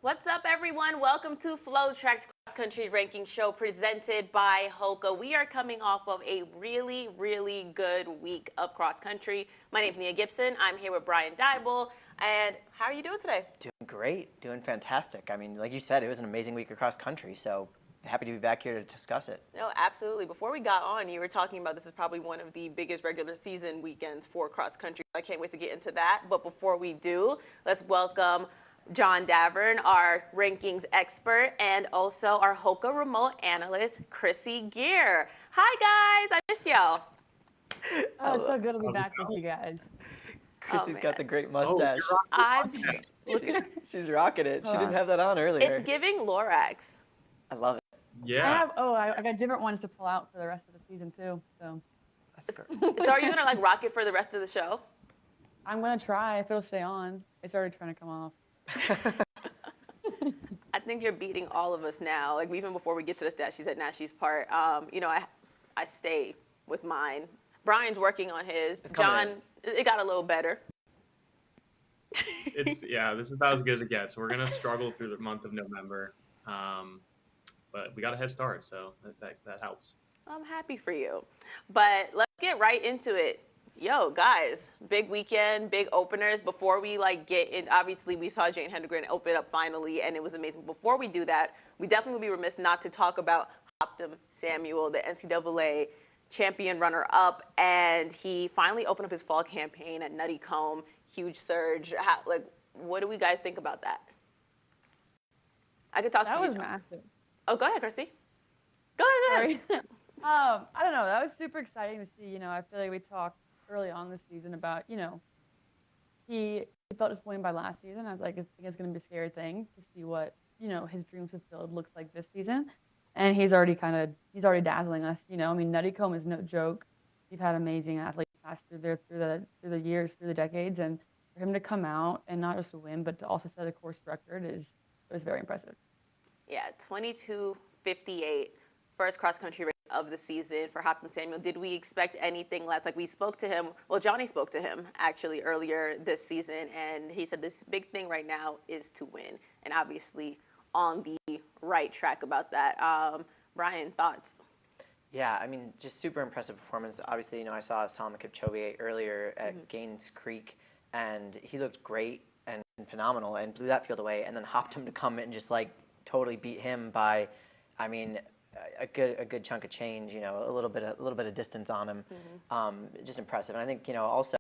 What's up, everyone? Welcome to FloTrack's Cross Country Ranking Show presented by HOKA. We are coming off of a really, really good week of cross country. My name is Nia Gibson. I'm here with Bryan Deibel. And how are you doing today? Doing great, doing fantastic. I mean, like you said, it was an amazing week across country, so happy to be back here to discuss it. No, absolutely. Before we got on, you were talking about this is probably one of the biggest regular season weekends for cross country. I can't wait to get into that. But before we do, let's welcome John Davern, our rankings expert, and also our HOKA remote analyst, Krissy Gear. Hi, guys. I missed y'all. Oh, it's so good to be back with you guys. Krissy's got the great mustache. She's rocking it. She didn't have that on earlier. It's giving Lorax. I love it. Yeah. I got different ones to pull out for the rest of the season, too. So, So are you going to rock it for the rest of the show? I'm going to try if it'll stay on. It's already trying to come off. I think you're beating all of us now. Even before we get to the stats, she said Nashi's part. I stay with mine. Brian's working on his. John, it got a little better. This is about as good as it gets. We're gonna struggle through the month of November, but we got a head start, so that helps. I'm happy for you, but let's get right into it. Yo, guys, big weekend, big openers. Before we get in, obviously we saw Jane Hedengren open up finally, and it was amazing. Before we do that, we definitely would be remiss not to talk about Habtom Samuel, the NCAA champion runner-up, and he finally opened up his fall campaign at Nutty Comb. Huge surge. What do we guys think about that? I could toss to you. That was massive. Oh, go ahead, Krissy. Go ahead. I don't know. That was super exciting to see. I feel like we talked early on this season about, he felt disappointed by last season. I was like, I think it's going to be a scary thing to see what, his dreams fulfilled looks like this season. And he's already dazzling us, Nutty Comb is no joke. We've had amazing athletes pass through the years, through the decades, and for him to come out and not just to win, but to also set a course record was very impressive. Yeah, 22:58, first cross country race of the season for Habtom Samuel. Did we expect anything less? We spoke to him. Well, Johnny spoke to him actually earlier this season, and he said this big thing right now is to win, and obviously on the right track about that. Bryan, thoughts? Yeah, I mean, just super impressive performance. Obviously, I saw Salma Kipchoge earlier at Gaines Creek, and he looked great and phenomenal and blew that field away. And then Habtom to come and just totally beat him by, I mean, a good chunk of change. A little bit of distance on him. Just impressive. And I think also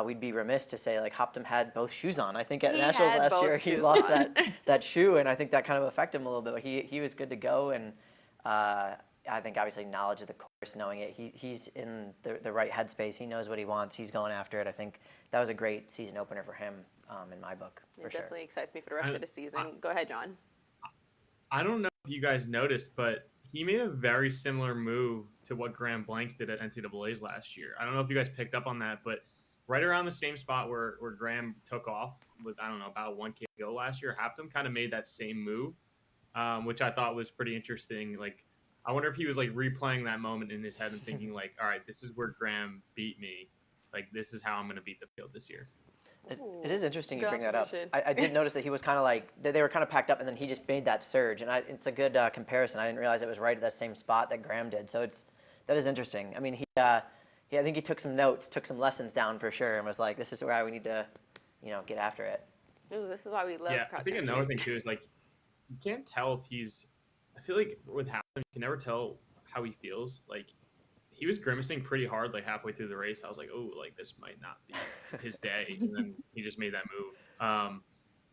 we'd be remiss to say Habtom had both shoes on. I think at Nationals last year he lost that shoe, and I think that kind of affected him a little bit. But he was good to go, and I think obviously knowledge of the course, knowing it, he's in the right headspace. He knows what he wants. He's going after it. I think that was a great season opener for him in my book. It definitely excites me for the rest of the season. Go ahead, John. I don't know if you guys noticed, but he made a very similar move to what Graham Blanks did at NCAA's last year. I don't know if you guys picked up on that, but right around the same spot where Graham took off with, about 1K to go last year, Habtom kind of made that same move, which I thought was pretty interesting. I wonder if he was replaying that moment in his head and thinking all right, this is where Graham beat me. This is how I'm going to beat the field this year. It is interesting you bring that up. I did notice that he was kind of they were kind of packed up, and then he just made that surge. And it's a good comparison. I didn't realize it was right at that same spot that Graham did. So that is interesting. I mean, I think he took some notes, took some lessons down for sure, and was like, this is where we need to, get after it. Ooh, this is why we love cross I think country. another thing too is you can't tell if he's. I feel like with Habtom, you can never tell how he feels. He was grimacing pretty hard halfway through the race. I was like, oh, this might not be his day. And then he just made that move.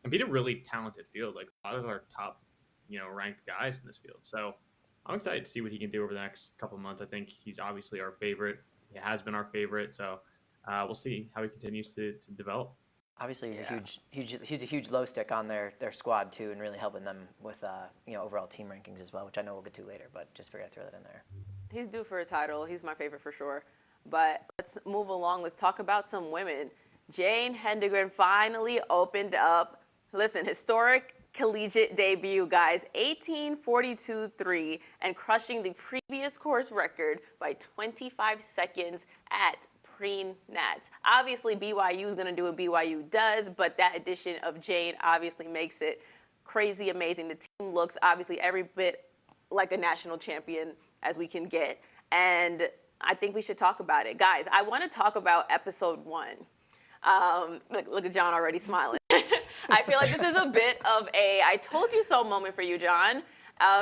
And beat a really talented field, a lot of our top, ranked guys in this field. So I'm excited to see what he can do over the next couple of months. I think he's obviously our favorite. He has been our favorite. So we'll see how he continues to develop. Obviously, he's a huge low stick on their squad too, and really helping them with overall team rankings as well, which I know we'll get to later. But just figured I'd throw that in there. He's due for a title. He's my favorite for sure. But let's move along. Let's talk about some women. Jane Hedengren finally opened up. Listen, historic collegiate debut, guys. 18:42.3 and crushing the previous course record by 25 seconds at pre-nats. Obviously, BYU is going to do what BYU does, but that addition of Jane obviously makes it crazy amazing. The team looks obviously every bit like a national champion as we can get. And I think we should talk about it. Guys, I want to talk about episode 1. Look at John already smiling. I feel like this is a bit of a I told you so moment for you, John.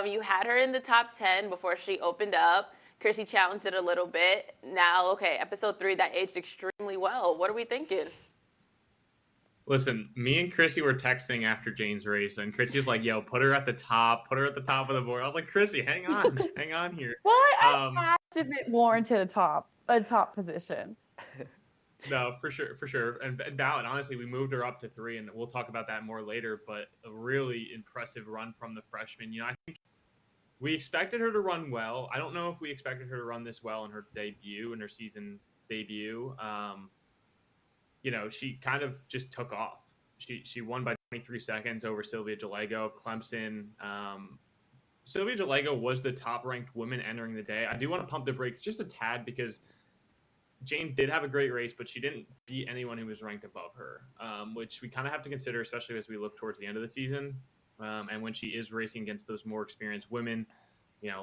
You had her in the top 10 before she opened up. Krissy challenged it a little bit. Now, okay, episode 3, that aged extremely well. What are we thinking? Listen, me and Krissy were texting after Jane's race, and Krissy was like, yo, put her at the top of the board. I was like, Krissy, hang on here. Well, I asked if it warranted a top position. No, for sure. And Ballot, honestly, we moved her up to 3, and we'll talk about that more later, but a really impressive run from the freshman. I think we expected her to run well. I don't know if we expected her to run this well in her season debut. She kind of just took off. She won by 23 seconds over Sylvia Jalego of Clemson. Sylvia Jalego was the top-ranked woman entering the day. I do want to pump the brakes just a tad because Jane did have a great race, but she didn't beat anyone who was ranked above her, which we kind of have to consider, especially as we look towards the end of the season. And when she is racing against those more experienced women,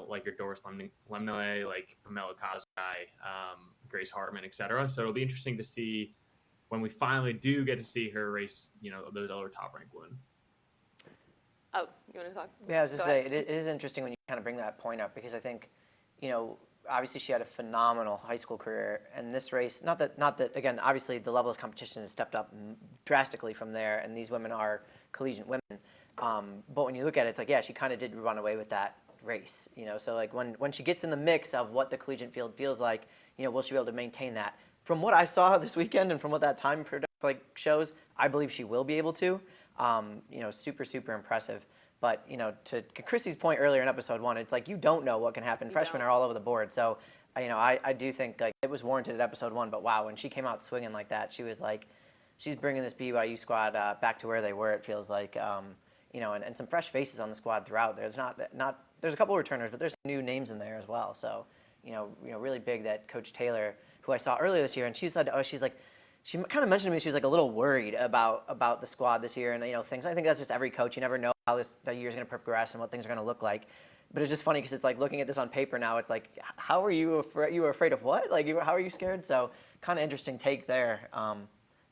like your Doris Lemnele, like Pamela Kosgei, Grace Hartman, etc. So it'll be interesting to see when we finally do get to see her race, those other top-ranked women. Oh, you want to talk? Yeah, I was just saying, it is interesting when you kind of bring that point up because I think, obviously she had a phenomenal high school career, and this race, not that again, obviously the level of competition has stepped up drastically from there, and these women are collegiate women. But when you look at it, it's like, yeah, she kind of did run away with that race, So like when she gets in the mix of what the collegiate field feels like, will she be able to maintain that? From what I saw this weekend and from what that time shows, I believe she will be able to. Super impressive. But to Krissy's point earlier in episode 1, it's like you don't know what can happen. Freshmen are all over the board, so I do think like it was warranted at episode 1. But wow, when she came out swinging like that, she was like, she's bringing this BYU squad back to where they were. It feels like, and some fresh faces on the squad throughout. There's there's a couple of returners, but there's some new names in there as well. So really big that Coach Taylor, who I saw earlier this year, and she said, she kind of mentioned to me she was like a little worried about the squad this year and things. I think that's just every coach. You never know how the year's going to progress and what things are going to look like. But it's just funny because it's like looking at this on paper now. It's like, how are you afraid? You were afraid of what? Like, how are you scared? So kind of interesting take there.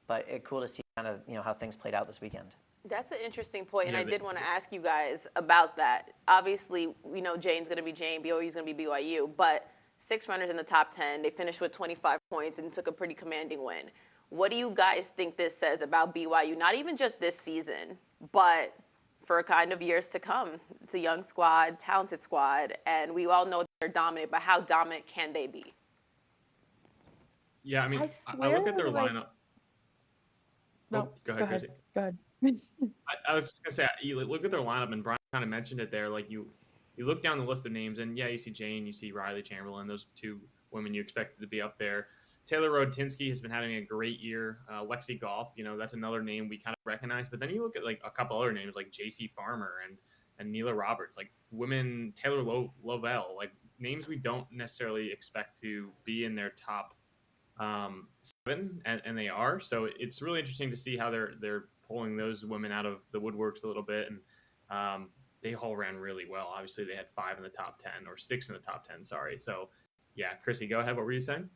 But cool to see kind of how things played out this weekend. That's an interesting point, and I did want to ask you guys about that. Obviously, we know Jane's going to be Jane, BYU's going to be BYU, but 6 runners in the top 10. They finished with 25 points and took a pretty commanding win. What do you guys think this says about BYU, not even just this season, but for kind of years to come? It's a young squad, talented squad, and we all know they're dominant, but how dominant can they be? Yeah, I mean, I look at their lineup. No, go ahead, Krissy. Go ahead. I was just going to say, you look at their lineup, and Bryan kind of mentioned it there. Like, you look down the list of names, and, yeah, you see Jane, you see Riley Chamberlain. Those 2 women you expected to be up there. Taylor Rodtinsky has been having a great year. Lexi Goff, that's another name we kind of recognize. But then you look at, like, a couple other names, like J.C. Farmer and Neela Roberts, like women, Taylor Lovell, like names we don't necessarily expect to be in their top 7, and they are. So it's really interesting to see how they're pulling those women out of the woodworks a little bit, and they all ran really well. Obviously, they had 5 in the top 10 or 6 in the top 10. Sorry. So, yeah, Krissy, go ahead. What were you saying?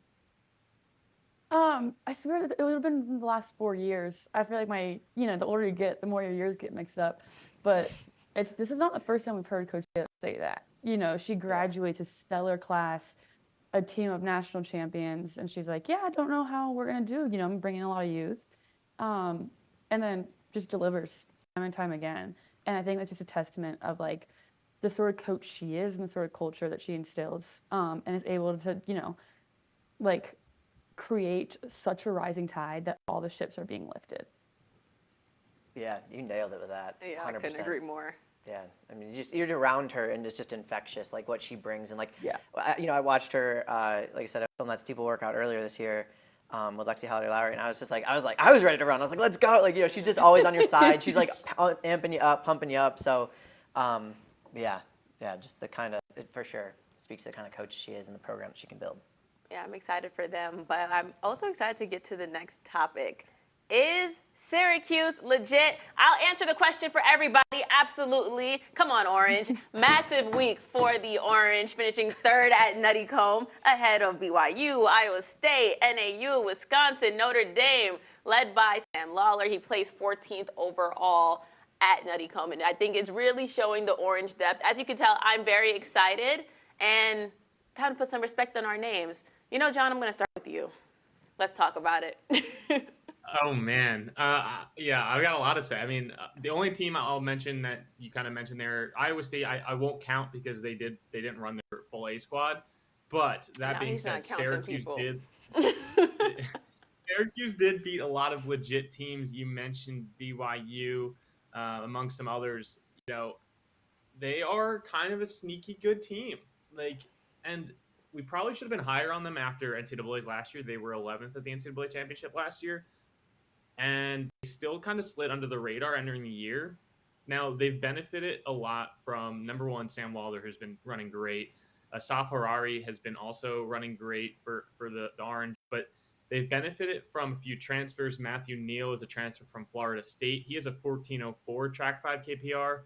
I swear that it would have been the last 4 years. I feel like the older you get, the more your years get mixed up. But this is not the first time we've heard Coach Taylor say that. She graduates a stellar class, a team of national champions, and she's like, yeah, I don't know how we're going to do. I'm bringing a lot of youth. And then just delivers time and time again. And I think that's just a testament of, like, the sort of coach she is and the sort of culture that she instills, and is able to, like, create such a rising tide that all the ships are being lifted. Yeah, you nailed it with that. Yeah, 100%. I couldn't agree more. Yeah, I mean, you're around her, and it's just infectious, like what she brings, and like, yeah, I watched her, like I said, I filmed that steeple workout earlier this year with Lexi Holiday Lowry, and I was ready to run. I was like, let's go, like she's just always on your side. She's like amping you up, pumping you up. So, yeah, just the kind of, it for sure speaks to the kind of coach she is and the program that she can build. Yeah, I'm excited for them, but I'm also excited to get to the next topic. Is Syracuse legit? I'll answer the question for everybody. Absolutely. Come on, Orange. Massive week for the Orange, finishing third at Nutty Comb, ahead of BYU, Iowa State, NAU, Wisconsin, Notre Dame, led by Sam Lawler. He placed 14th overall at Nutty Comb, and I think it's really showing the Orange depth. As you can tell, I'm very excited, and time to put some respect on our names. You know, John, I'm going to start with you. Let's talk about it. Oh man, yeah, I've got a lot to say. I mean, the only team I'll mention that you kind of mentioned there, Iowa State, I won't count because they didn't run their full A squad. But that being said, Syracuse did. Syracuse did beat a lot of legit teams. You mentioned BYU, among some others. You know, they are kind of a sneaky good team. And we probably should have been higher on them after NCAA's last year. They were 11th at the NCAA championship last year. And they still kind of slid under the radar entering the year. Now, they've benefited a lot from, number one, Sam Lawler, who's been running great. Saf Harari has been also running great for the Orange. But they've benefited from a few transfers. Matthew Neal is a transfer from Florida State. He has a 14.04 track 5 KPR.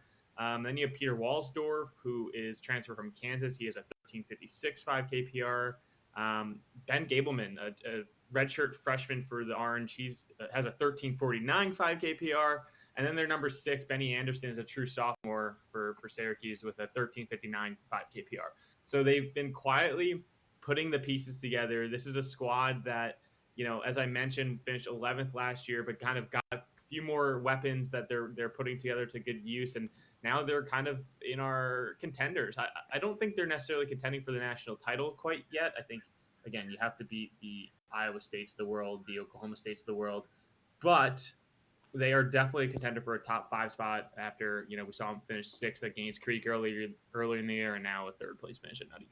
Then you have Peter Walsdorf, who is transferred from Kansas. He has a 13.56 5 KPR. Ben Gableman, a redshirt freshman for the Orange, has a 13.49 5 KPR. And then their number 6, Benny Anderson, is a true sophomore for Syracuse with a 13.59 5 KPR. So they've been quietly putting the pieces together. This is a squad that, you know, as I mentioned, finished 11th last year, but kind of got a few more weapons that they're putting together to good use. And now they're kind of in our contenders. I don't think they're necessarily contending for the national title quite yet. I think, again, you have to beat the Iowa States of the world, the Oklahoma States of the world. But they are definitely a contender for a top 5 spot after, you know, we saw them finish 6th at Gaines Creek earlier in the year, and now a 3rd place finish at Nutty.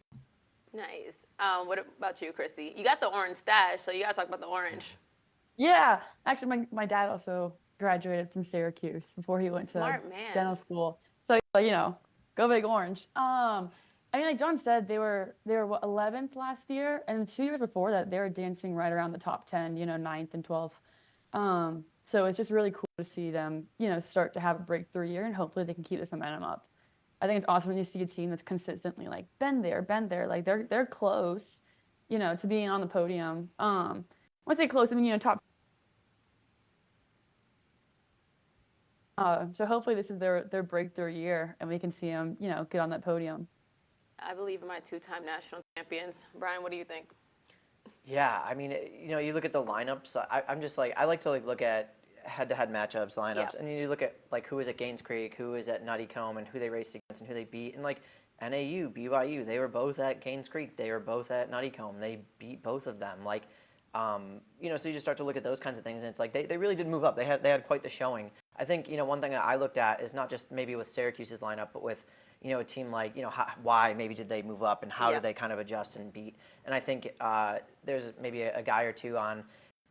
Nice. What about you, Krissy? You got the Orange stash, so you got to talk about the Orange. Yeah. Actually, my dad also graduated from Syracuse before he went to dental school. So, you know, go Big Orange. I mean, like John said, they were 11th last year, and 2 years before that, they were dancing right around the top 10, you know, 9th and 12th. So it's just really cool to see them, you know, start to have a breakthrough year, and hopefully they can keep this momentum up. I think it's awesome when you see a team that's consistently like been there. Like they're close, you know, to being on the podium. When I say close, I mean, you know, top. So hopefully this is their breakthrough year, and we can see them, you know, get on that podium. I believe in my 2-time national champions. Bryan, what do you think? Yeah, I mean, you know, you look at the lineups. I'm just like, I like to look at head-to-head matchups, lineups, and you look at like who is at Gaines Creek, who is at Nutty Comb, and who they raced against and who they beat. And like NAU, BYU, they were both at Gaines Creek, they were both at Nutty Comb, they beat both of them. Like, you know, so you just start to look at those kinds of things, and it's like they really did move up. They had quite the showing. I think, you know, one thing that I looked at is not just maybe with Syracuse's lineup, but with, you know, a team like, you know, why maybe did they move up and how did they kind of adjust and beat. And I think there's maybe a guy or two on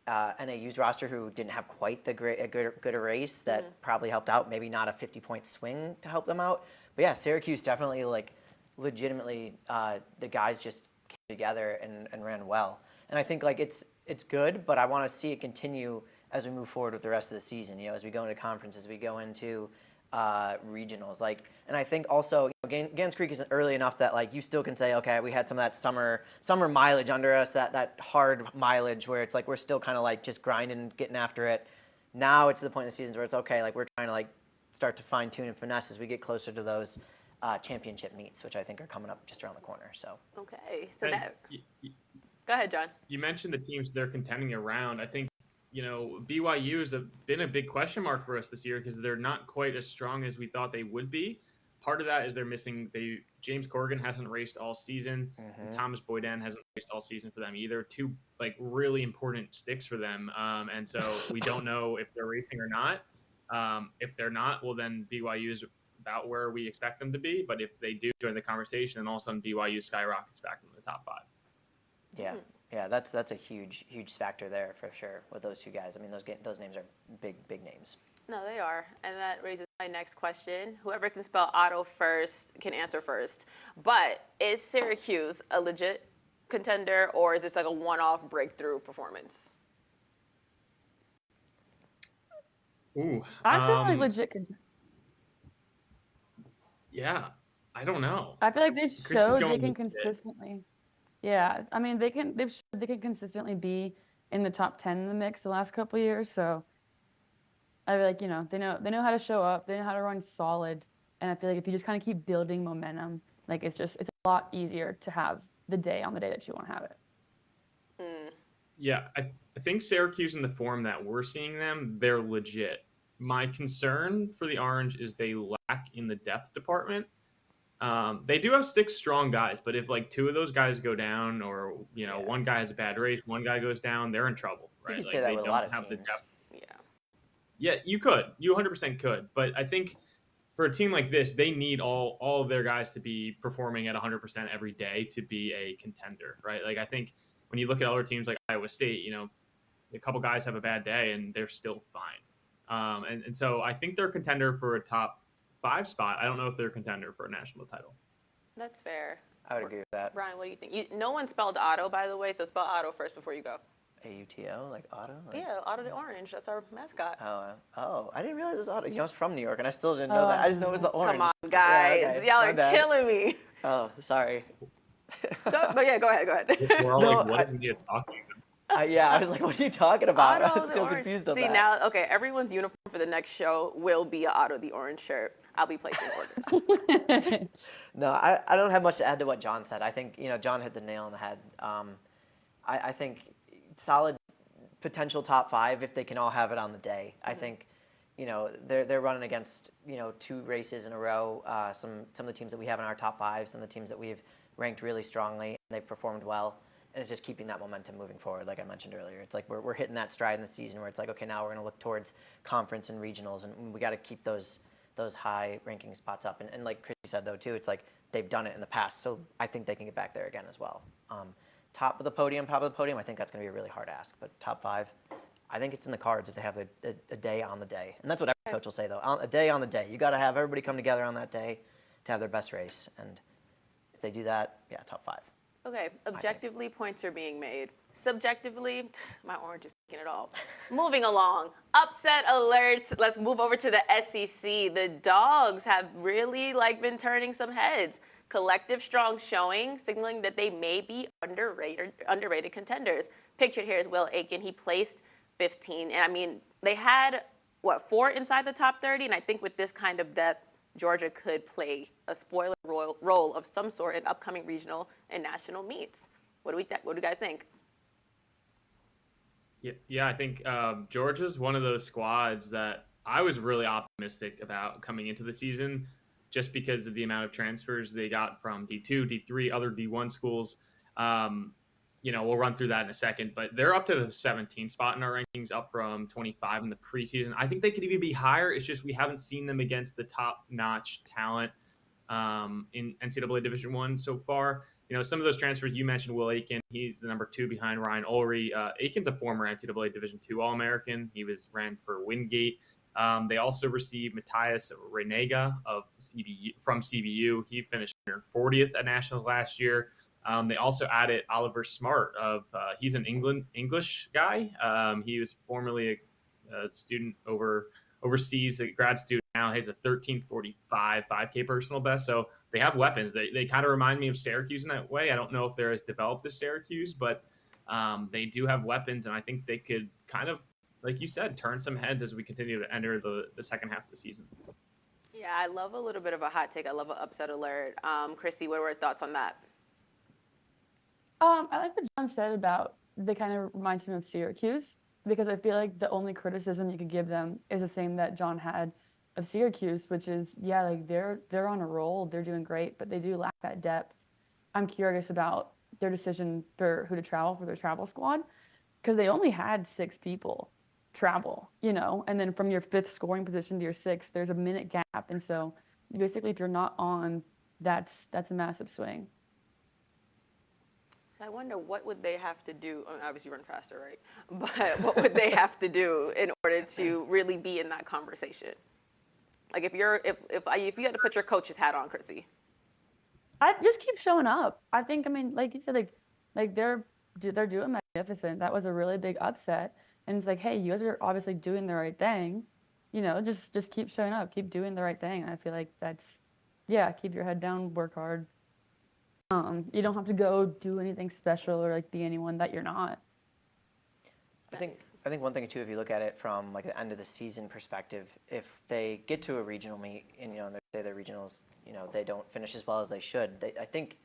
NAU's roster who didn't have quite the good a race that probably helped out. Maybe not a 50-point swing to help them out. But yeah, Syracuse definitely, like, legitimately, the guys just came together and ran well. And I think, like, it's good, but I want to see it continue as we move forward with the rest of the season, you know, as we go into conferences, as we go into regionals. Like, and I think also, you know, Gaines Creek isn't early enough that, like, you still can say, okay, we had some of that summer mileage under us, that hard mileage where it's like we're still kind of like just grinding, getting after it. Now it's the point in the season where it's okay, like we're trying to like start to fine tune and finesse as we get closer to those championship meets, which I think are coming up just around the corner. So okay, so go ahead, John. You mentioned the teams they're contending around. I think, you know, BYU has been a big question mark for us this year because they're not quite as strong as we thought they would be. Part of that is they're missing James Corrigan hasn't raced all season, and Thomas Boyden hasn't raced all season for them either. 2 like really important sticks for them, and so we don't know if they're racing or not. If they're not, well then BYU is about where we expect them to be. But if they do join the conversation, then all of a sudden BYU skyrockets back into the top 5. Yeah. Yeah, that's a huge factor there for sure with those 2 guys. I mean, those names are big names. No, they are, and that raises my next question. Whoever can spell auto first can answer first. But is Syracuse a legit contender, or is this like a one-off breakthrough performance? Ooh, I feel like legit. yeah, I don't know. I feel like they've Chris is showed they going can legit. consistently. Yeah, I mean they've showed they can consistently be in the top 10 in the mix the last couple of years. So I feel like they know how to show up. They know how to run solid. And I feel like if you just kind of keep building momentum, like it's a lot easier to have the day on the day that you want to have it. Mm. Yeah, I think Syracuse in the form that we're seeing them, they're legit. My concern for the Orange is they lack in the depth department. They do have 6 strong guys, but if like 2 of those guys go down, or Yeah. one guy has a bad race, one guy goes down, they're in trouble, You right? could say Like that they with a don't lot of have the teams. depth. Yeah. Yeah, you 100% could, but I think for a team like this, they need all of their guys to be performing at 100% every day to be a contender, right? Like I think when you look at other teams like Iowa State, a couple guys have a bad day and they're still fine. And so I think they're a contender for a top 5 spot. I don't know if they're a contender for a national title. That's fair. I would agree with that. Brian, what do you think? No one spelled Otto, by the way, so spell Otto first before you go. AUTO, like Otto? Like, Yeah, Otto the Orange. That's our mascot. Oh, I didn't realize it was Otto. I was from New York, and I still didn't Oh, know that. I I just know it was the orange. Come on, guys. Yeah, okay. Y'all My are bad. killing me. Oh, sorry. But yeah, go ahead. We're all No, like, what is Nia talking about? Yeah, I was like, what are you talking about? Otto I'm the still Orange. confused on See, that. now, okay, everyone's uniform for the next show will be a Otto the Orange shirt. I'll be placing orders. No, I don't have much to add to what John said. I think, John hit the nail on the head. I think solid potential top 5 if they can all have it on the day. I think, they're running against, 2 races in a row. Some of the teams that we have in our top 5, some of the teams that we've ranked really strongly, and they've performed well. And it's just keeping that momentum moving forward, like I mentioned earlier. It's like we're hitting that stride in the season where it's like, okay, now we're going to look towards conference and regionals, and we got to keep those high ranking spots up. And like Krissy said, though, too, it's like they've done it in the past, so I think they can get back there again as well. Top of the podium, I think that's going to be a really hard ask. But top 5, I think it's in the cards if they have a day on the day. And that's what every coach will say, though. A day on the day. You got to have everybody come together on that day to have their best race. And if they do that, yeah, top 5. Okay, objectively, points are being made. Subjectively, my Orange is taking it all. Moving along, upset alerts. Let's move over to the SEC. The Dogs have really been turning some heads. Collective strong showing, signaling that they may be underrated contenders. Pictured here is Will Aiken. He placed 15, and I mean they had 4 inside the top 30, and I think with this kind of depth, Georgia could play a spoiler role of some sort in upcoming regional and national meets. What do you guys think? Yeah, I think Georgia's one of those squads that I was really optimistic about coming into the season, just because of the amount of transfers they got from D2, D3, other D1 schools. We'll run through that in a second, but they're up to the 17th spot in our rankings, up from 25 in the preseason. I think they could even be higher. It's just we haven't seen them against the top-notch talent in NCAA Division I so far. Some of those transfers you mentioned, Will Aiken, he's the number 2 behind Ryan Ulrey. Aiken's a former NCAA Division II All-American. He ran for Wingate. They also received Matthias Renega from CBU. He finished 40th at Nationals last year. They also added Oliver Smart he's an English guy. He was formerly a student overseas, a grad student. Now he has a 13:45 5K personal best. So they have weapons. They kind of remind me of Syracuse in that way. I don't know if they're as developed as Syracuse, but they do have weapons, and I think they could kind of, like you said, turn some heads as we continue to enter the second half of the season. Yeah, I love a little bit of a hot take. I love an upset alert. Krissy, what were your thoughts on that? I like what John said about they kind of reminds me of Syracuse, because I feel like the only criticism you could give them is the same that John had of Syracuse, which is, they're on a roll, they're doing great, but they do lack that depth. I'm curious about their decision for who to travel for their travel squad, because they only had 6 people travel, and then from your 5th scoring position to your 6th, there's a minute gap, and so basically if you're not on, that's a massive swing. So I wonder what would they have to do. I mean, obviously, run faster, right? But what would they have to do in order to really be in that conversation? Like if you had to put your coach's hat on, Krissy. I just keep showing up. I think, like you said, like they're doing magnificent. That was a really big upset, and it's like, hey, you guys are obviously doing the right thing. just keep showing up, keep doing the right thing. I feel like that's, yeah, keep your head down, work hard. You don't have to go do anything special or like be anyone that you're not. I think one thing too, if you look at it from like the end of the season perspective, if they get to a regional meet and they say their regionals, they don't finish as well as they should. I think,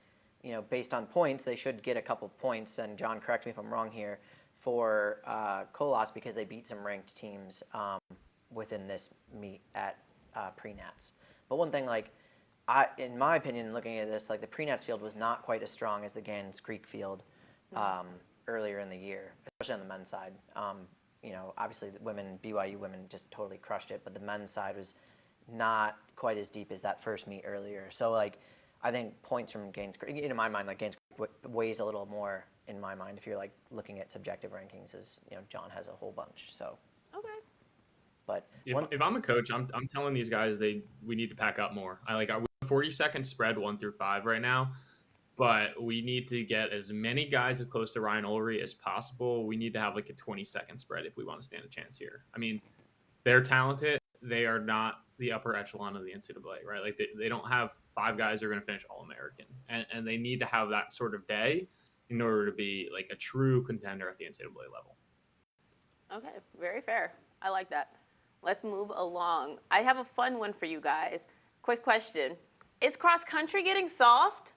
based on points, they should get a couple points. And John, correct me if I'm wrong here, for Colas because they beat some ranked teams within this meet at pre-nats. But one thing, like, in my opinion, looking at this, like the pre-nats field was not quite as strong as the Gannon's Creek field earlier in the year, especially on the men's side. Obviously the BYU women just totally crushed it, but the men's side was not quite as deep as that first meet earlier. So like, I think points from Gannon's Creek, in my mind, like Gannon's Creek weighs a little more in my mind if you're like looking at subjective rankings, as John has a whole bunch. So Okay. but if I'm a coach, I'm telling these guys we need to pack up more. I like 40-second spread 1 through 5 right now, but we need to get as many guys as close to Ryan Ulrey as possible. We need to have like a 20-second spread if we want to stand a chance here. I mean, they're talented. They are not the upper echelon of the NCAA, right? Like they don't have 5 guys who are going to finish All-American, and they need to have that sort of day in order to be like a true contender at the NCAA level. Okay, very fair. I like that. Let's move along. I have a fun one for you guys. Quick question. Is cross country getting soft?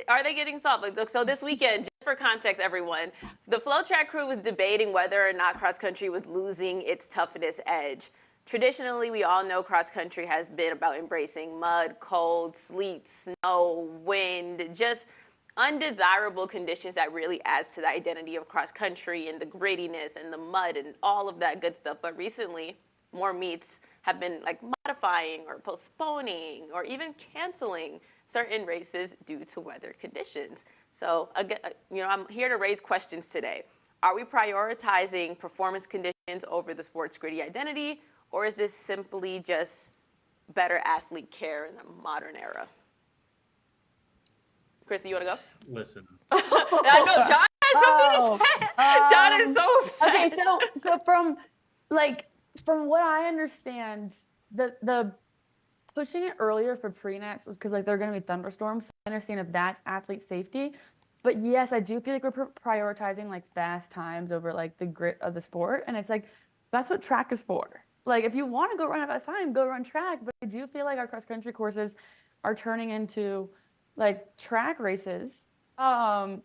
Are they getting soft? So this weekend, just for context, everyone, the FloTrack crew was debating whether or not cross country was losing its toughness edge. Traditionally, we all know cross country has been about embracing mud, cold, sleet, snow, wind, just undesirable conditions that really adds to the identity of cross country and the grittiness and the mud and all of that good stuff. But recently, more meets have been like modifying or postponing or even canceling certain races due to weather conditions. So again, I'm here to raise questions today. Are we prioritizing performance conditions over the sport's gritty identity, or is this simply just better athlete care in the modern era? Krissy, you want to go? Listen. I know John has something to say. John is so upset. Okay, so from what I understand, the pushing it earlier for pre-nats was because like there are going to be thunderstorms. So I understand if that's athlete safety, but yes, I do feel like we're prioritizing like fast times over like the grit of the sport, and it's like that's what track is for. Like if you want to go run a fast time, go run track. But I do feel like our cross country courses are turning into like track races. Now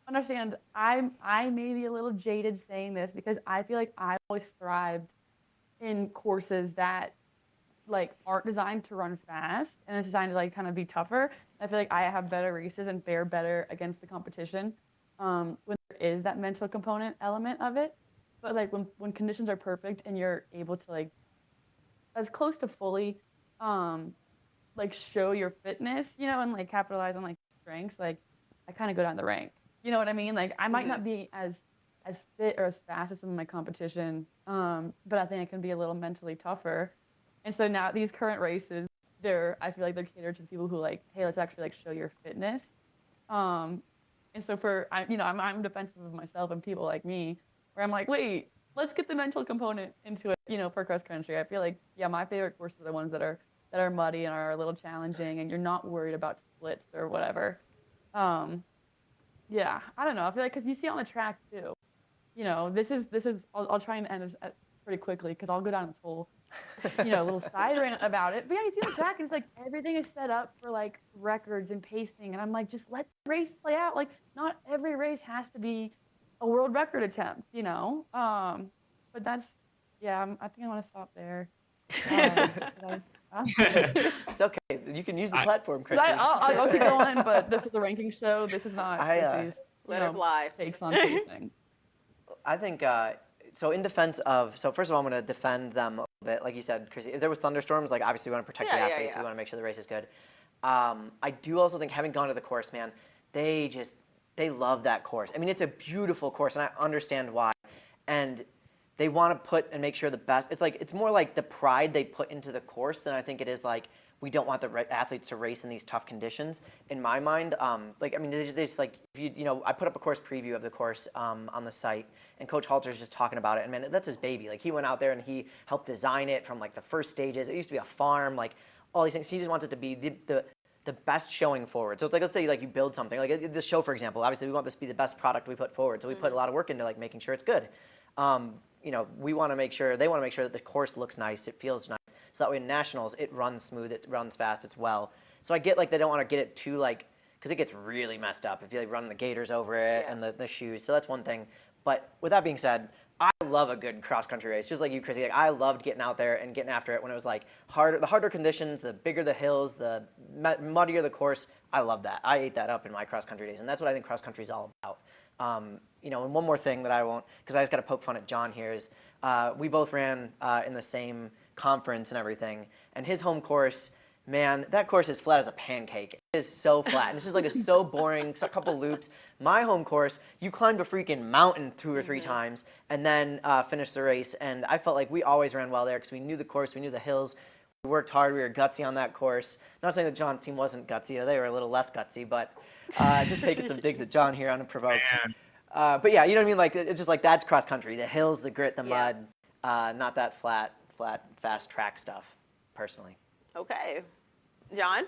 understand I may be a little jaded saying this because I feel like I always thrived in courses that like aren't designed to run fast and it's designed to like kind of be tougher. I feel like I have better races and fare better against the competition when there is that mental component element of it. But like when conditions are perfect and you're able to like as close to fully like show your fitness, and like capitalize on like strengths, like I kind of go down the rank. You know what I mean? Like I might not be as fit or as fast as some of my competition, but I think I can be a little mentally tougher. And so now these current races, I feel like they're catered to the people who like, hey, let's actually like show your fitness. And so I'm defensive of myself and people like me, where I'm like, wait, let's get the mental component into it, for cross country. I feel like, yeah, my favorite courses are the ones that are muddy and are a little challenging and you're not worried about splits or whatever. Yeah, I don't know. I feel like, cause you see on the track too, this is, I'll try and end this pretty quickly cause I'll go down this whole, little side rant about it. But yeah, you see on the track and it's like, everything is set up for like records and pacing. And I'm like, just let the race play out. Like not every race has to be a world record attempt, but that's, yeah, I think I want to stop there. It's okay. You can use the platform, Krissy. I'll keep going, but this is a ranking show. This is not Krissy's let her fly. takes on pacing. I think, so in defense of, so first of all, I'm going to defend them a little bit. Like you said, Krissy, if there was thunderstorms, like obviously we want to protect the athletes. We want to make sure the race is good. I do also think having gone to the course, man, they love that course. I mean, it's a beautiful course, and I understand why. And they want to put and make sure the best. It's more like the pride they put into the course than I think it is like we don't want the athletes to race in these tough conditions. In my mind, they just like, I put up a course preview of the course on the site, and Coach Halter's just talking about it, and man, that's his baby. Like, he went out there and he helped design it from like the first stages. It used to be a farm, like all these things. He just wants it to be the best showing forward. So it's like, let's say like you build something, like this show, for example. Obviously, we want this to be the best product we put forward, so we put a lot of work into like making sure it's good. We want to make sure, they want to make sure that the course looks nice, it feels nice, so that way in nationals it runs smooth, it runs fast, it's well. So I get like they don't want to get it too like, because it gets really messed up if you like run the gaiters over it and the shoes. So that's one thing. But with that being said, I love a good cross-country race, just like you, Krissy. Like, I loved getting out there and getting after it when it was like the harder conditions, the bigger the hills, the muddier the course. I love that. I ate that up in my cross-country days, and that's what I think cross-country is all about. And one more thing that I won't, because I just got to poke fun at John here, is we both ran in the same conference and everything, and his home course, man, that course is flat as a pancake. It is so flat, and it's just like it's so boring, a couple loops. My home course, you climbed a freaking mountain 2 or 3 times, and then finished the race, and I felt like we always ran well there because we knew the course, we knew the hills. We worked hard, we were gutsy on that course. Not saying that John's team wasn't gutsy, they were a little less gutsy, but just taking some digs at John here unprovoked. But yeah, you know what I mean? Like, it's just like, that's cross country. The hills, the grit, the mud, not that flat, fast track stuff, personally. Okay. John?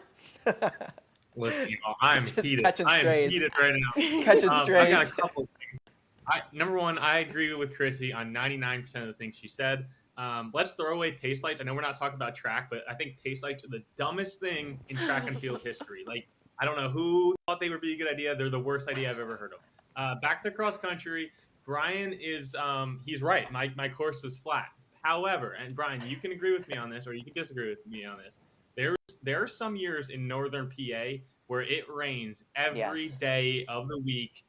Listen, I'm heated. I'm heated right now. Catching strays. I got a couple of things. Number one, I agree with Krissy on 99% of the things she said. Let's throw away pace lights. I know we're not talking about track, but I think pace lights are the dumbest thing in track and field history. Like, I don't know who thought they would be a good idea. They're the worst idea I've ever heard of. Back to cross country. Brian is, he's right. My course was flat. However, and Brian, you can agree with me on this, or you can disagree with me on this. There are some years in northern PA where it rains every day of the week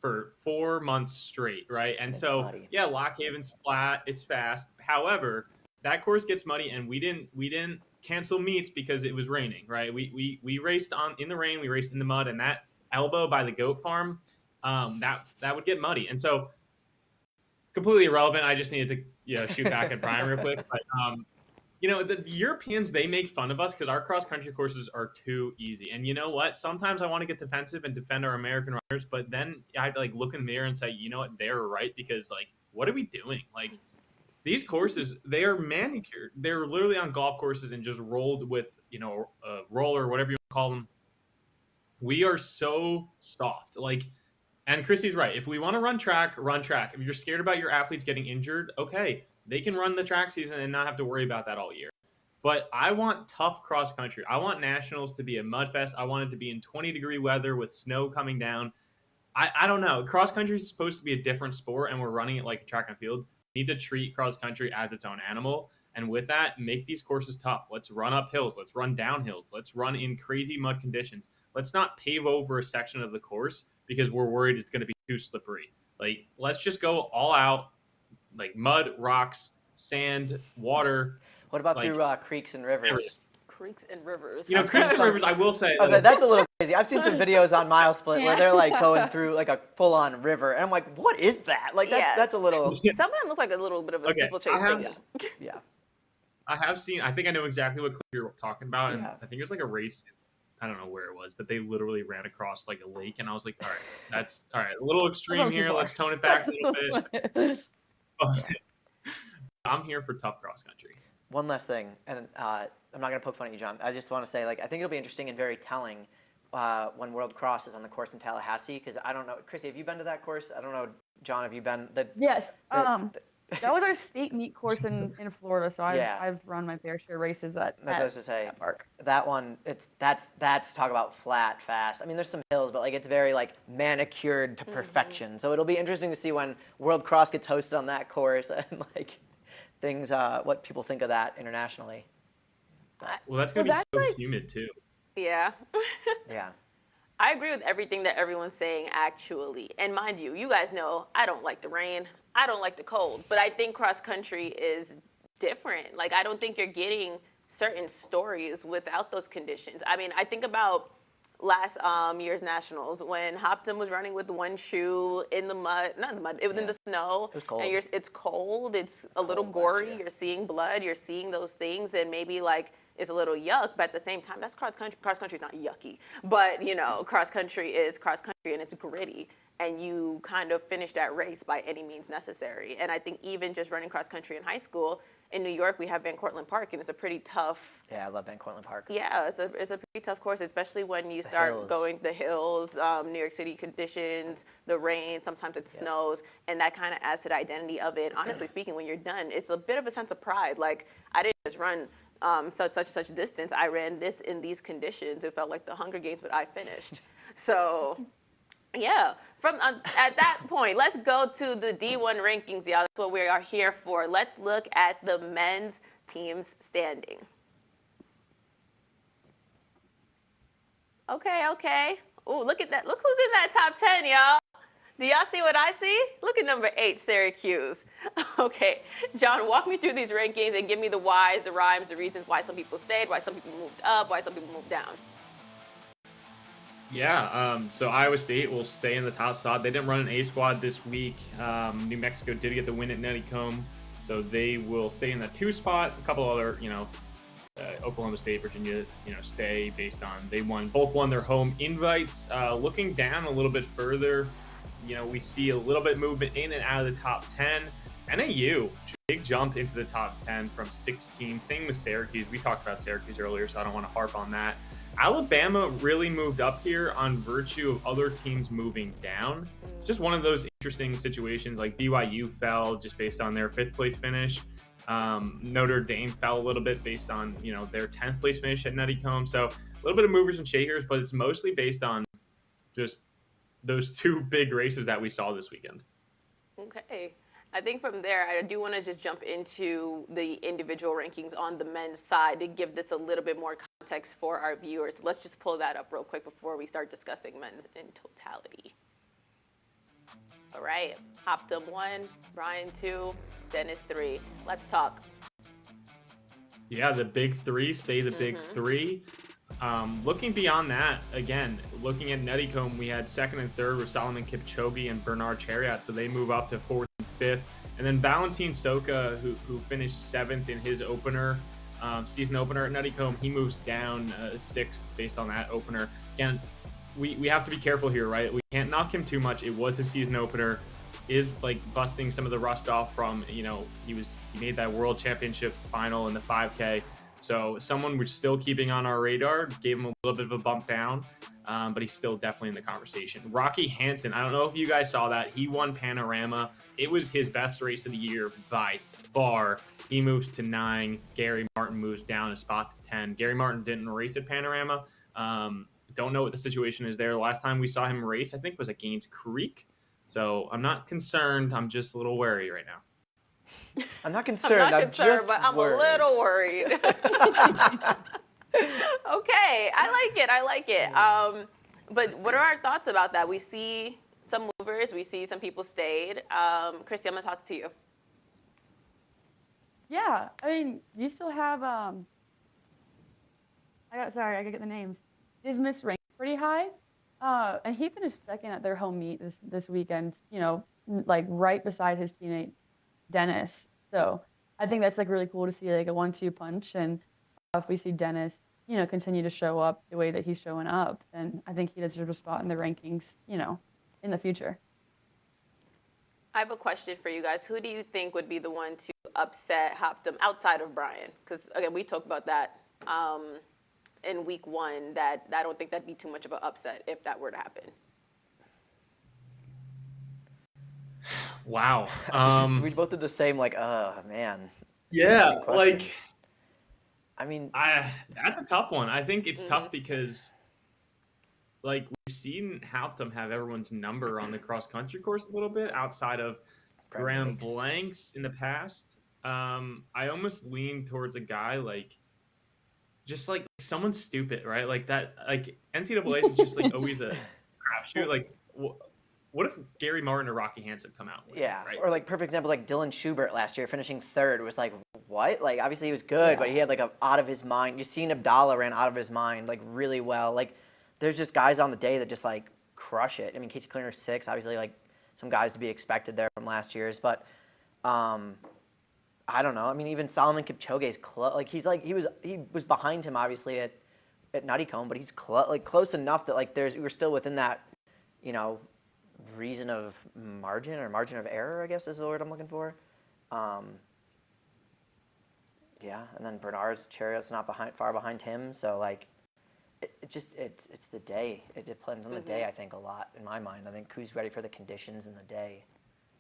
for 4 months straight, right? And it's so muddy. Yeah, Lock Haven's flat, it's fast. However, that course gets muddy, and we didn't cancel meets because it was raining, right? We raced in the rain, we raced in the mud, and that elbow by the goat farm, that would get muddy. And so completely irrelevant. I just needed to shoot back at Brian real quick, but the Europeans, they make fun of us because our cross-country courses are too easy. And you know what? Sometimes I want to get defensive and defend our American runners, but then I have to like look in the mirror and say, you know what? They're right, because like, what are we doing? Like, these courses, they are manicured. They're literally on golf courses and just rolled with, a roller or whatever you want to call them. We are so soft. Like, and Krissy's right. If we want to run track, run track. If you're scared about your athletes getting injured, okay. They can run the track season and not have to worry about that all year. But I want tough cross country. I want nationals to be a mud fest. I want it to be in 20-degree weather with snow coming down. I don't know. Cross country is supposed to be a different sport, and we're running it like a track and field. We need to treat cross country as its own animal. And with that, make these courses tough. Let's run up hills. Let's run down hills. Let's run in crazy mud conditions. Let's not pave over a section of the course because we're worried it's going to be too slippery. Like, let's just go all out. Like mud, rocks, sand, water. What about through creeks and rivers? Everything. Creeks and rivers. Creeks and rivers, I will say. Okay, that's a little crazy. I've seen some videos on Mile Split where they're like going through like a full-on river, and I'm like, what is that? Like, that's a little. Some of them look like a little bit of a steeplechase thing. Yeah. I have seen. I think I know exactly what clip you're talking about, and I think it was like a race. I don't know where it was, but they literally ran across like a lake, and I was like, all right, that's all right. A little extreme here. Let's tone it back a little bit. I'm here for tough cross country. One last thing, and I'm not going to poke fun at you, John. I just want to say, like, I think it'll be interesting and very telling when World Cross is on the course in Tallahassee, because I don't know, Krissy, have you been to that course? I don't know, John, have you been? Yes. That was our state meet course in Florida, so I've run my fair share races at That's what I was to say. That park. That one, that's talk about flat, fast. I mean, there's some hills, but like it's very like manicured to perfection. So it'll be interesting to see when World Cross gets hosted on that course and like things, what people think of that internationally. Well, that's gonna be so humid too. Yeah. Yeah. I agree with everything that everyone's saying, actually. And mind you, you guys know I don't like the rain. I don't like the cold. But I think cross country is different. Like, I don't think you're getting certain stories without those conditions. I mean, I think about last year's nationals when Habtom was running with one shoe in the mud, not in the mud, it was in the snow. It was cold. And it's cold. It's a little gory. You're seeing blood. You're seeing those things. And maybe, like, is a little yuck, but at the same time, that's cross country. Cross country is not yucky, but cross country is cross country and it's gritty, and you kind of finish that race by any means necessary. And I think even just running cross country in high school, in New York, we have Van Cortlandt Park, and it's a pretty tough. Yeah, I love Van Cortlandt Park. Yeah, it's a pretty tough course, especially when you start going the hills, New York City conditions, the rain, sometimes it snows, and that kind of adds to the identity of it. Honestly speaking, when you're done, it's a bit of a sense of pride. Like, I didn't just run such distance. I ran this in these conditions. It felt like the Hunger Games, but I finished. So, yeah. From at that point, let's go to the D1 rankings, y'all. That's what we are here for. Let's look at the men's team's standing. Okay. Ooh, look at that. Look who's in that top 10, y'all. Do y'all see what I see? Look at number 8, Syracuse. Okay, John, walk me through these rankings and give me the whys, the rhymes, the reasons why some people stayed, why some people moved up, why some people moved down. Yeah, so Iowa State will stay in the top spot. They didn't run an A squad this week. New Mexico did get the win at Nuttycombe, so they will stay in the 2 spot. A couple other, Oklahoma State, Virginia, stay based on both won their home invites. Looking down a little bit further, we see a little bit movement in and out of the top 10. NAU, big jump into the top 10 from 16. Same with Syracuse. We talked about Syracuse earlier, so I don't want to harp on that. Alabama really moved up here on virtue of other teams moving down. It's just one of those interesting situations. Like BYU fell just based on their 5th place finish. Notre Dame fell a little bit based on their 10th place finish at Nuttycombe. So a little bit of movers and shakers, but it's mostly based on just those 2 big races that we saw this weekend. Okay. I think from there, I do want to just jump into the individual rankings on the men's side to give this a little bit more context for our viewers. Let's just pull that up real quick before we start discussing men's in totality. All right, Habtom 1, Bryan 2, Dennis 3. Let's talk. Yeah, the big 3 stay the big 3. Looking beyond that, again, looking at Nuttycombe, we had 2nd and 3rd with Solomon Kipchoge and Bernard Chariot, so they move up to 4th and 5th. And then Valentin Soka, who finished 7th in his opener, season opener at Nuttycombe, he moves down 6th based on that opener. Again, we have to be careful here, right? We can't knock him too much. It was his season opener. Is like busting some of the rust off from, he made that world championship final in the 5K. So someone we're still keeping on our radar, gave him a little bit of a bump down, but he's still definitely in the conversation. Rocky Hansen, I don't know if you guys saw that. He won Panorama. It was his best race of the year by far. He moves to 9. Gary Martin moves down a spot to 10. Gary Martin didn't race at Panorama. Don't know what the situation is there. Last time we saw him race, I think it was at Gaines Creek. So I'm not concerned. I'm just a little wary right now. I'm not concerned. I'm just but I'm worried. a little worried. Okay, I like it. But what are our thoughts about that? We see some movers. We see some people stayed. Krissy, I'm going to toss it to you. Yeah, I mean, you still have, I gotta get the names. Dismiss ranked pretty high. And he finished 2nd at their home meet this weekend, like right beside his teammate, Dennis. So I think that's like really cool to see like a 1-2 punch. And if we see Dennis, continue to show up the way that he's showing up, then I think he deserves a spot in the rankings, in the future. I have a question for you guys. Who do you think would be the one to upset Habtom outside of Bryan? Because, again, we talked about that in week 1, that I don't think that'd be too much of an upset if that were to happen. Wow. We both did the same, like, oh, man. Yeah, like, I mean, that's a tough one. I think it's tough because, like, we've seen Habtom have everyone's number on the cross-country course a little bit outside of Graham Blanks in the past. I almost lean towards a guy like, just like someone stupid, right? Like that, like NCAA is just like always a crapshoot. Like, what if Gary Martin or Rocky Hansen come out? Yeah, right? Or like perfect example, like Dylan Schubert last year finishing 3rd was like, what? Like obviously he was good, but he had like a out of his mind. You seen Abdallah ran out of his mind like really well. Like there's just guys on the day that just like crush it. I mean, Casey Cleaner 6, obviously like some guys to be expected there from last year's, but I don't know. I mean, even Solomon Kipchoge's he was behind him obviously at Nuttycombe, but he's close enough that like we're still within that, you know, margin of error, I guess is the word I'm looking for. Yeah, and then Bernard's Chariot's not far behind him, so like it's the day. It depends on the day, I think, a lot in my mind. I think who's ready for the conditions in the day.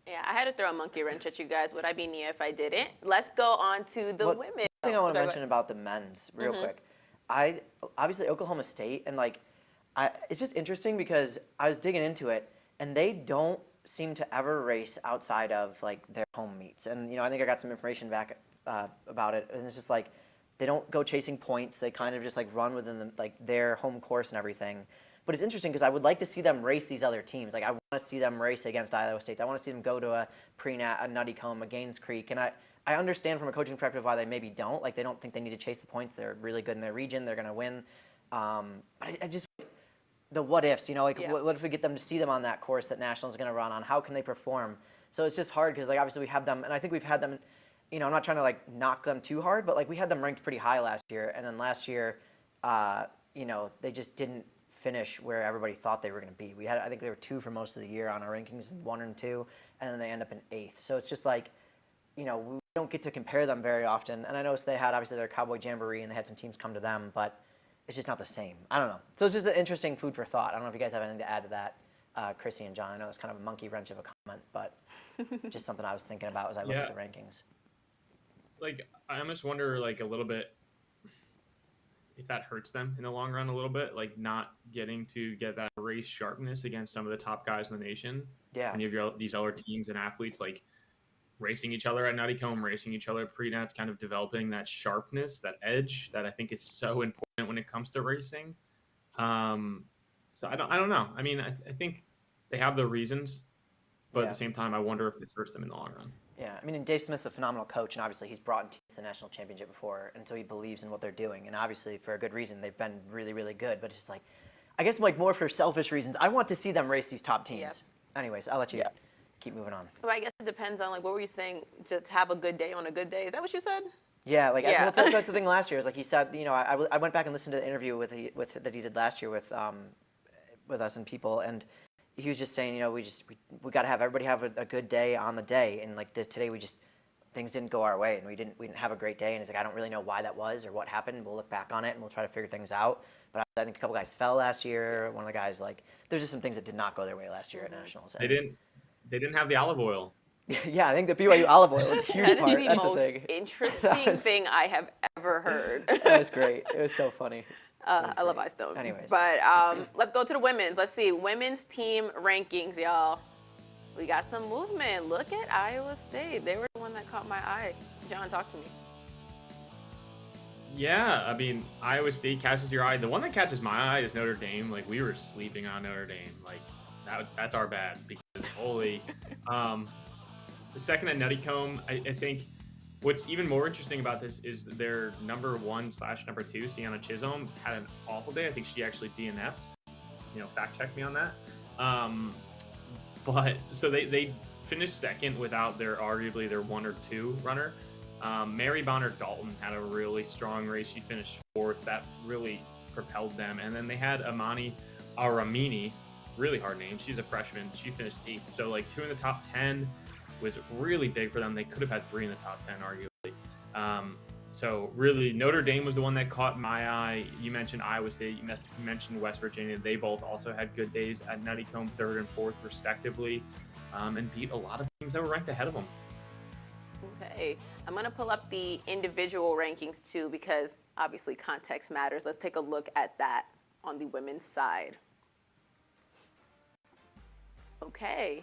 Yeah, I had to throw a monkey wrench at you guys. Would I be Nia if I didn't? Let's go on to the women. One thing I want to mention about the men's real quick. Obviously Oklahoma State, and like it's just interesting because I was digging into it, and they don't seem to ever race outside of like their home meets. And you know, I think I got some information back about it, and it's just like they don't go chasing points. They kind of just like run within their home course and everything. But it's interesting because I would like to see them race these other teams. Like I want to see them race against Iowa State. I want to see them go to a Pre-Nat, a Nuttycombe, a Gaines Creek. And I understand from a coaching perspective why they maybe don't. Like they don't think they need to chase the points. They're really good in their region. They're going to win. But I just the what ifs, you know, like what if we get them to see them on that course that Nationals is going to run on? How can they perform? So it's just hard because like obviously we have them, and I think we've had them. You know, I'm not trying to like knock them too hard, but like we had them ranked pretty high last year, and then last year, you know, they just didn't finish where everybody thought they were going to be. I think they were 2 for most of the year on our rankings, 1 and 2, and then they end up in 8th. So it's just like, you know, we don't get to compare them very often. And I noticed they had obviously their Cowboy Jamboree, and they had some teams come to them, but it's just not the same. I don't know. So it's just an interesting food for thought. I don't know if you guys have anything to add to that, Krissy and John. I know it's kind of a monkey wrench of a comment, but just something I was thinking about as I looked at the rankings. Like, I almost wonder, like, a little bit if that hurts them in the long run a little bit, like not getting to get that race sharpness against some of the top guys in the nation. Yeah. And you have these other teams and athletes, like, racing each other at Nuttycombe, racing each other at Pre-Nats, kind of developing that sharpness, that edge that I think is so important when it comes to racing. So I don't know. I mean, I think they have their reasons, but at the same time, I wonder if it hurts them in the long run. Yeah, I mean, and Dave Smith's a phenomenal coach, and obviously he's brought teams to the national championship before, and so he believes in what they're doing, and obviously for a good reason, they've been really, really good. But it's just like, I guess like more for selfish reasons. I want to see them race these top teams. Yep. Anyways, I'll let you keep moving on. Well, I guess it depends on like what were you saying? Just have a good day on a good day. Is that what you said? Yeah, like well, that's the thing last year. Is like he said, you know, I went back and listened to the interview that he did last year with us and people, and he was just saying, you know, we got to have everybody have a good day on the day, and like today things didn't go our way, and we didn't have a great day, and he's like, I don't really know why that was or what happened. We'll look back on it and we'll try to figure things out. But I think a couple guys fell last year. One of the guys, like, there's just some things that did not go their way last year at Nationals. They didn't have the olive oil. Yeah, I think the BYU olive oil was a huge part. That is the most interesting thing I have ever heard. That was great. It was so funny. I love iStone. Anyways. But let's go to the women's. Let's see. Women's team rankings, y'all. We got some movement. Look at Iowa State. They were the one that caught my eye. John, talk to me. Yeah, I mean, Iowa State catches your eye. The one that catches my eye is Notre Dame. Like, we were sleeping on Notre Dame. Like, that's our bad because, holy. The second at Nuttycombe, I think what's even more interesting about this is their number 1/number 2, Sienna Chisholm, had an awful day. I think she actually DNF'd. You know, fact check me on that. But so they finished second without arguably their 1 or 2 runner. Mary Bonner Dalton had a really strong race. She finished 4th. That really propelled them. And then they had Amani Aramini, really hard name. She's a freshman. She finished 8th. So like 2 in the top 10 was really big for them. They could have had 3 in the top 10, arguably. So really, Notre Dame was the one that caught my eye. You mentioned Iowa State. You mentioned West Virginia. They both also had good days at Nuttycombe, 3rd and 4th, respectively, and beat a lot of teams that were ranked ahead of them. Okay, I'm going to pull up the individual rankings, too, because obviously context matters. Let's take a look at that on the women's side. Okay.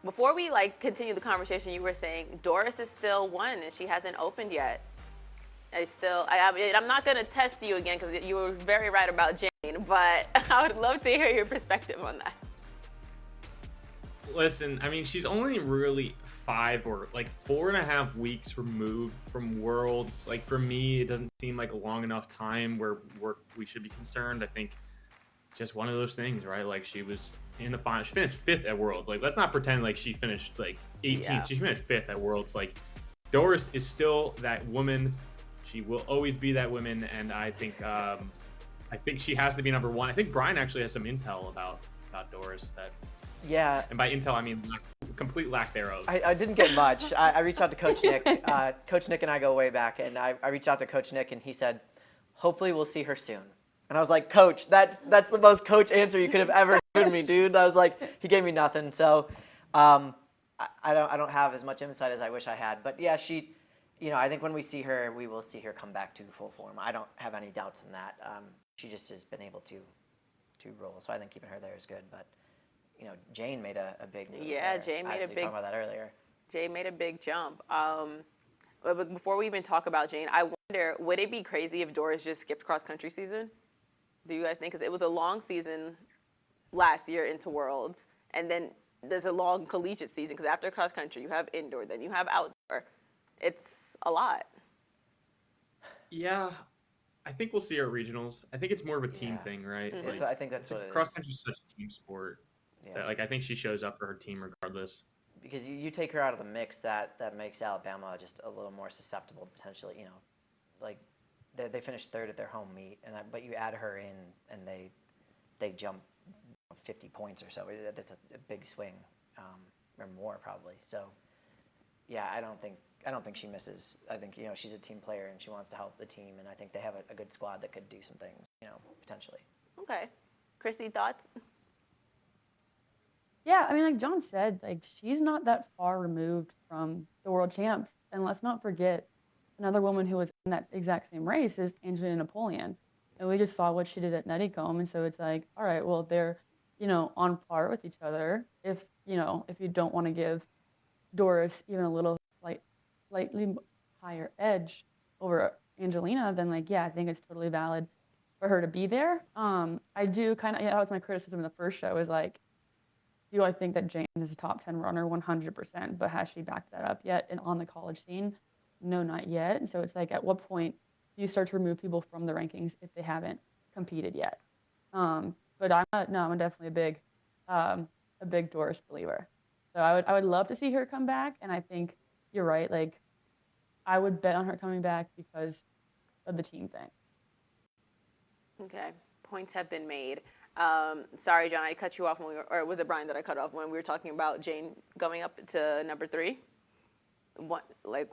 Before we continue the conversation, you were saying Doris is still 1 and she hasn't opened yet. I'm not going to test you again because you were very right about Jane, but I would love to hear your perspective on that. Listen, I mean, she's only really 5 or 4.5 weeks removed from Worlds. Like, for me, it doesn't seem like a long enough time where we should be concerned. I think just one of those things, right? Like, she was in the final. She finished 5th at Worlds. Like, let's not pretend like she finished 18th. Yeah. She finished 5th at Worlds. Like, Doris is still that woman. She will always be that woman, and I think she has to be number one. I think Bryan actually has some intel about Doris that. Yeah. And by intel, I mean complete lack thereof. I didn't get much. I reached out to Coach Nick. Coach Nick and I go way back, and I reached out to Coach Nick, and he said, hopefully we'll see her soon. And I was like, Coach, that's the most coach answer you could have ever given me, dude. I was like, he gave me nothing. So I don't have as much insight as I wish I had. But yeah, she, I think when we see her, we will see her come back to full form. I don't have any doubts in that. She just has been able to roll. So I think keeping her there is good. But Jane made a big move. Yeah, there. Jane made a big. Talking about that earlier. Jane made a big jump. But before we even talk about Jane, I wonder, would it be crazy if Doris just skipped cross country season? Do you guys think? Because it was a long season last year into Worlds, and then there's a long collegiate season. Because after cross country, you have indoor, then you have outdoor. It's a lot. Yeah, I think we'll see her at regionals. I think it's more of a team thing, right? Mm-hmm. I think that's what it is. Cross country is such a team sport. Yeah. That, I think she shows up for her team regardless. Because you take her out of the mix, that makes Alabama just a little more susceptible potentially. They finished third at their home meet, but you add her in and they jump 50 points or so. That's a big swing, or more probably. So yeah, I don't think she misses. I think she's a team player and she wants to help the team, and I think they have a good squad that could do some things, potentially. Okay, Krissy, thoughts? Yeah, I mean, like John said, she's not that far removed from the world champs. And let's not forget, another woman who was in that exact same race is Angelina Napoleon. And we just saw what she did at Netticombe. And so it's like, all right, well, they're, on par with each other. If you don't want to give Doris even a little slightly higher edge over Angelina, then I think it's totally valid for her to be there. I do kind of, that was my criticism in the first show, is do I think that Jane is a top 10 runner? 100%, but has she backed that up yet? And on the college scene, no, not yet. And so it's at what point do you start to remove people from the rankings if they haven't competed yet? But I'm definitely a big Doris believer. So I would love to see her come back, and I think you're right. I would bet on her coming back because of the team thing. Okay, points have been made. Sorry, John, I cut you off or was it Bryan that I cut off when we were talking about Jane going up to number 3?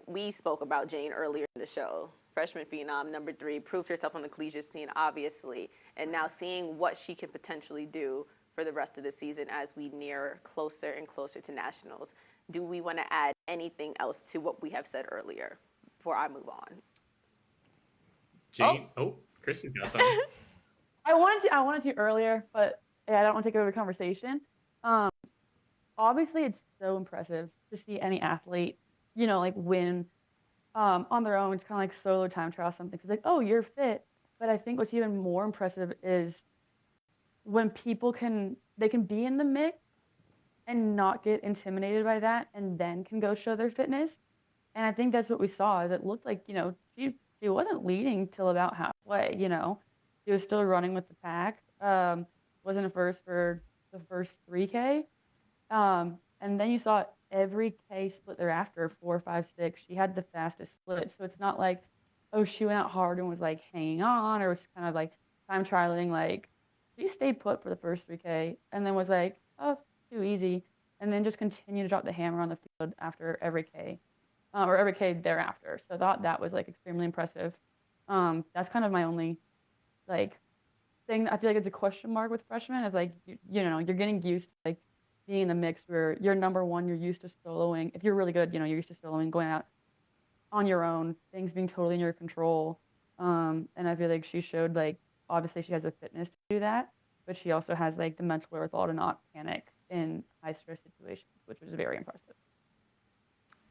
We spoke about Jane earlier in the show. Freshman phenom, number 3, proved herself on the collegiate scene, obviously, and now seeing what she can potentially do for the rest of the season as we near closer and closer to nationals. Do we want to add anything else to what we have said earlier before I move on? Jane, Krissy's got something. I wanted to earlier, but I don't want to take over the conversation. Obviously, it's so impressive to see any athlete, win on their own. It's kind of like solo time trial or something. So it's you're fit. But I think what's even more impressive is when people can be in the mix and not get intimidated by that, and then can go show their fitness. And I think that's what we saw. Is it looked like she wasn't leading till about halfway. She was still running with the pack. Wasn't a first for the first 3K. And then you saw every K split thereafter, 4, 5, 6. She had the fastest split. So it's not like, she went out hard and was hanging on, or was kind of time trialing. She stayed put for the first 3K and then was too easy. And then just continued to drop the hammer on the field after every K, or every K thereafter. So I thought that was extremely impressive. That's kind of my only thing I feel it's a question mark with freshmen is you're getting used to being in the mix where you're number one, you're used to soloing. If you're really good, you're used to soloing, going out on your own, things being totally in your control. And I feel she showed obviously she has the fitness to do that, but she also has the mental wherewithal to not panic in high stress situations, which was very impressive.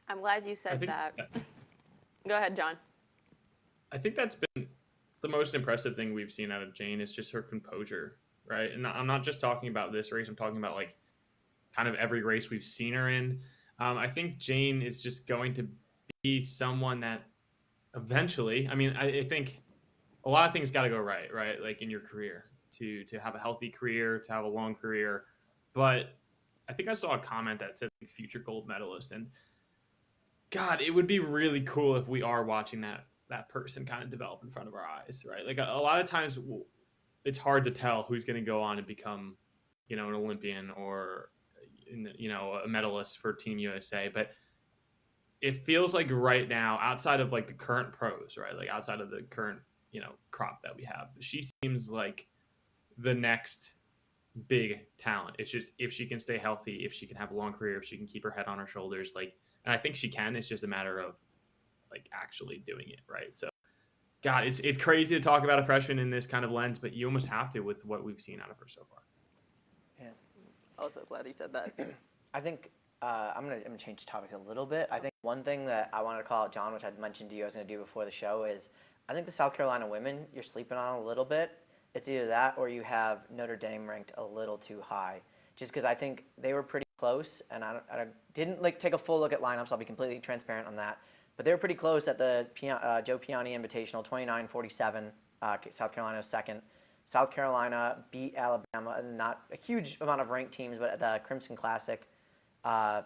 I'm glad you said that. Go ahead, John. I think that's been the most impressive thing we've seen out of Jane is just her composure, right? And I'm not just talking about this race. I'm talking about kind of every race we've seen her in. I think Jane is just going to be someone that eventually, I think a lot of things got to go right? In your career to have a healthy career, to have a long career. But I think I saw a comment that said future gold medalist. And God, it would be really cool if we are watching that person kind of develop in front of our eyes, right? Like a lot of times, it's hard to tell who's going to go on and become, an Olympian or, a medalist for Team USA. But it feels like right now, outside of like the current pros, right? Like outside of the current, crop that we have, she seems like the next big talent. It's just if she can stay healthy, if she can have a long career, if she can keep her head on her shoulders, like, and I think she can. It's just a matter of like actually doing it, right? So, God, it's crazy to talk about a freshman in this kind of lens, but you almost have to with what we've seen out of her so far. Yeah. Also glad you said that. I think I'm gonna change the topic a little bit. I think one thing that I wanted to call out, John, which I'd mentioned to you I was gonna do before the show, is I think the South Carolina women you're sleeping on a little bit. It's either that or you have Notre Dame ranked a little too high. Just because I think they were pretty close, and I didn't like take a full look at lineups. I'll be completely transparent on that. But they were pretty close at the Joe Piani Invitational, 29-47. South Carolina was second. South Carolina beat Alabama, not a huge amount of ranked teams, but at the Crimson Classic,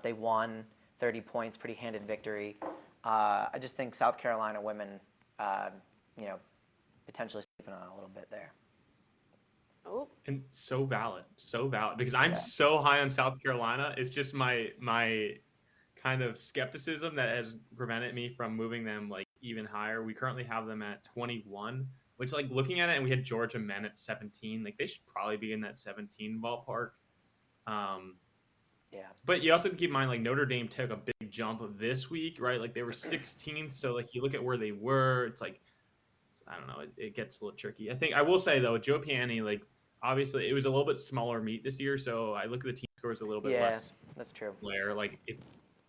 they won 30 points, pretty handed victory. I just think South Carolina women, potentially sleeping on a little bit there. Oh. And so valid, because I'm so high on South Carolina. It's just my kind of skepticism that has prevented me from moving them like even higher. We currently have them at 21, which like looking at it, and we had Georgia men at 17. Like they should probably be in that 17 ballpark. Yeah. But you also have to keep in mind like Notre Dame took a big jump of this week, right? Like they were 16th, so like you look at where they were, it's like I don't know, it gets a little tricky. I think I will say though, Joe Piani, like obviously it was a little bit smaller meet this year, so I look at the team scores a little bit less. That's true. Player like if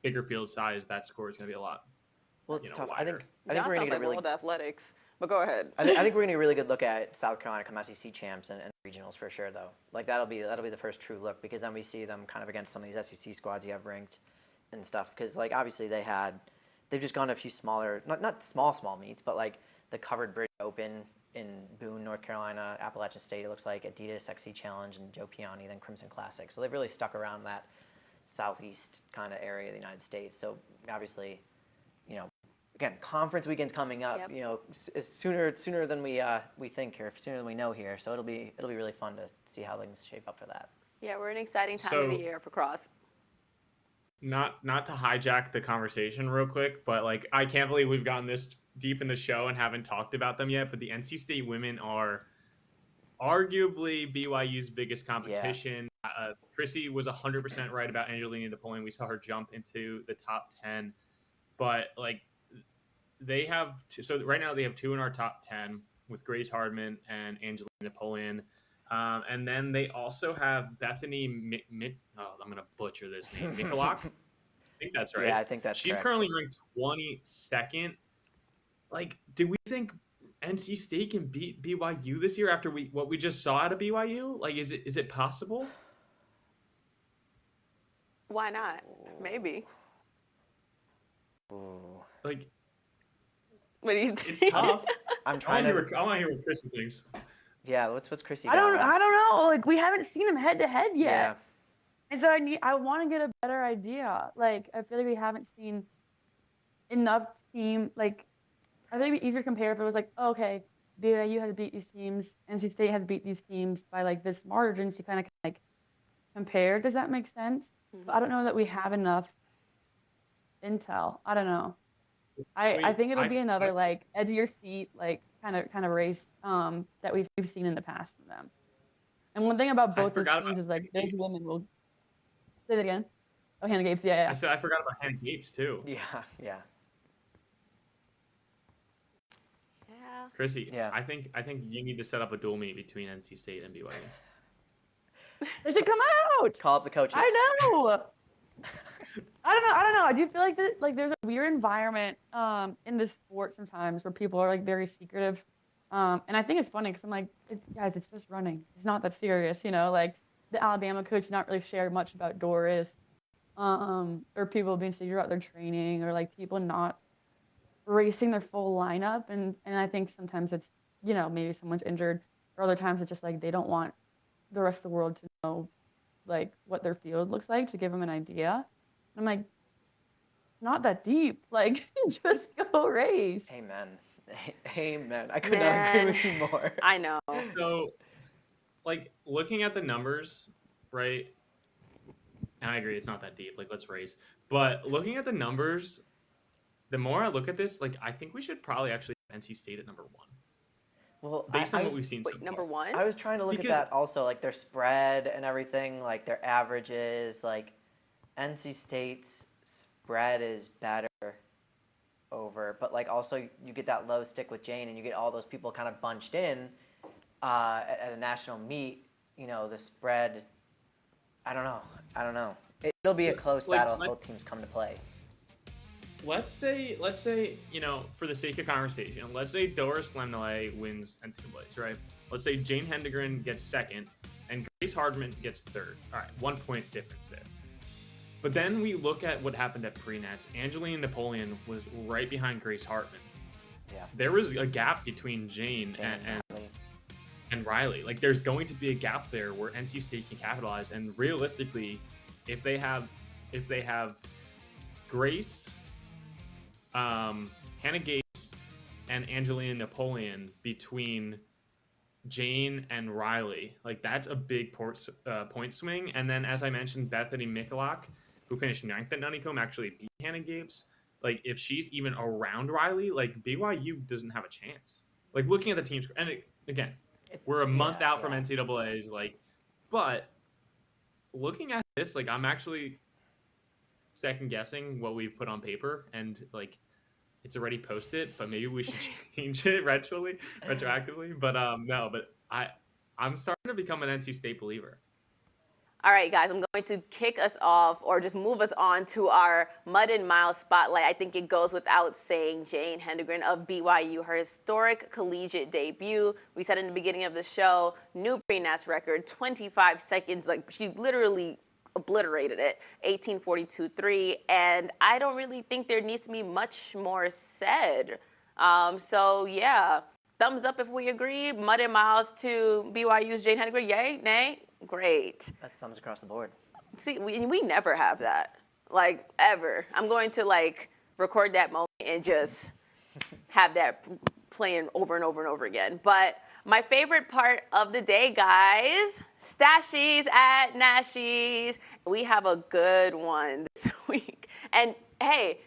bigger field size, that score is going to be a lot. Well, it's tough. Wider. I think we're going to get a really World Athletics, but go ahead. I think we're going to get a really good look at South Carolina come SEC champs and regionals for sure, though. Like that'll be the first true look, because then we see them kind of against some of these SEC squads you have ranked and stuff. Because like obviously they've just gone to a few smaller, not small meets, but like the Covered Bridge Open in Boone, North Carolina, Appalachian State. It looks like Adidas XC Challenge and Joe Piani, then Crimson Classic. So they've really stuck around that southeast kind of area of the United States. So obviously, again, conference weekend's coming up. Yep. Sooner than we think here, sooner than we know here. So it'll be really fun to see how things shape up for that. Yeah, we're in an exciting time of the year for cross. Not to hijack the conversation real quick, but like I can't believe we've gotten this deep in the show and haven't talked about them yet. But the NC State women are arguably BYU's biggest competition. Yeah. Krissy was 100% right about Angelina Napoleon. We saw her jump into the top 10, but like they have so right now they have two in our top 10 with Grace Hardman and Angelina Napoleon. And then they also have Bethany I'm going to butcher this name. Mikolak? I think that's right. Yeah, I think that's She's correct. currently ranked 22nd. Like, do we think NC State can beat BYU this year after what we just saw out of BYU? Like, is it possible? Why not? Maybe. Ooh. Like, what do you think? it's tough. I'm trying to. I want to hear what Krissy thinks. Yeah, what's Krissy? I don't know. Like we haven't seen them head to head yet. Yeah. And so I want to get a better idea. Like I feel like we haven't seen enough team. Like I think it'd be easier to compare if it was like, oh, okay, BYU has beat these teams, NC State has beat these teams by like this margin. So you kind of like compare. Does that make sense? Mm-hmm. But I don't know that we have enough intel. I don't know. I think it'll be another like edge of your seat, like kind of race that we've seen in the past from them. And one thing about both those teams is like those women will say that again. Oh, Hannah Gapes, yeah. I said I forgot about Hannah Gapes too. Yeah. Krissy, yeah. I think you need to set up a dual meet between NC State and BYU. They should come out. Call up the coaches. I know. I don't know. I do feel like that like there's a weird environment in this sport sometimes where people are like very secretive. And I think it's funny because I'm like, guys, it's just running. It's not that serious, Like the Alabama coach not really shared much about Doris, or people being secret about their training, or like people not racing their full lineup. And I think sometimes it's maybe someone's injured, or other times it's just like they don't want the rest of the world to know like what their field looks like to give them an idea. I'm like, not that deep. Like, just go race. Amen. Amen. I could not agree with you more. I know. So, like, looking at the numbers, right? And I agree, it's not that deep. Like, let's race. But looking at the numbers, the more I look at this, like, I think we should probably actually have NC State at number 1. Well, Based on what we've seen so Wait, far. number 1? I was trying to look Because- at that also, like their spread and everything, like their averages. Like NC State's spread is better over, but like also you get that low stick with Jane, and you get all those people kind of bunched in at a national meet. You know, the spread. I don't know. It'll be a close Like, battle if both teams come to play. Let's say, you know, for the sake of conversation, let's say Doris Lemnelay wins NCAAs, right? Let's say Jane Hedengren gets second and Grace Hardman gets third. All right, 1 point difference there. But then we look at what happened at pre-nats. Angeline Napoleon was right behind Grace Hartman. Yeah. There was a gap between Jane and Riley. Like, there's going to be a gap there where NC State can capitalize. And realistically, if they have Grace, Hannah Gapes, and Angelina Napoleon between Jane and Riley, like, that's a big point swing. And then, as I mentioned, Bethany Mikulak, who finished 9th at Nuttycombe, actually beat Hannah Gapes. Like, if she's even around Riley, like, BYU doesn't have a chance. Like, looking at the teams, and again, we're a month out from NCAAs, like, but looking at this, like, I'm actually second guessing what we've put on paper, and like, it's already posted, but maybe we should change it retroactively. But no, but I'm starting to become an NC State believer. All right, guys, I'm going to kick us off or just move us on to our Mud and Miles spotlight. I think it goes without saying Jane Hedengren of BYU, her historic collegiate debut. We said in the beginning of the show, new pre-nats record, 25 seconds. Like, she literally obliterated it, 18:42.3. And I don't really think there needs to be much more said. So, yeah, thumbs up if we agree. Mud and Miles to BYU's Jane Hedengren. Yay? Nay? Great. That's thumbs across the board. See, we never have that, like, ever. I'm going to, like, record that moment and just have that playing over and over and over again. But my favorite part of the day, guys, Stashies at Nashies. We have a good one this week. And, hey,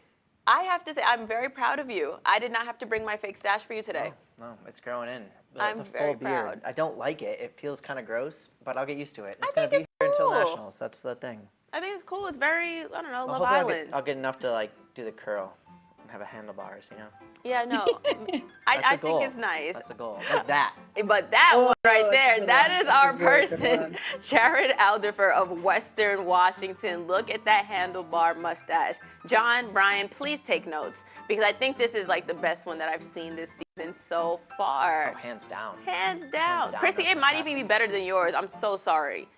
I have to say, I'm very proud of you. I did not have to bring my fake stash for you today. No, it's growing in. I'm the very full beard. proud. I don't like it. It feels kind of gross, but I'll get used to it. It's I going to think be it's here until cool. nationals. That's the thing. I think it's cool. It's very, I don't know, Well, Love hopefully Island. I'll get enough to like do the curl and have a handlebars, you know. Yeah, no. That's I the goal. think it's nice. That's the goal. Like that. But that one right that's there, a good that one. is our That's a very good person, one. Jared Alderfer of Western Washington. Look at that handlebar mustache. John, Bryan, please take notes, because I think this is like the best one that I've seen this season so far. Oh, hands down. Hands down. Hands down, Krissy, that's it might even be fantastic. better than yours. I'm so sorry.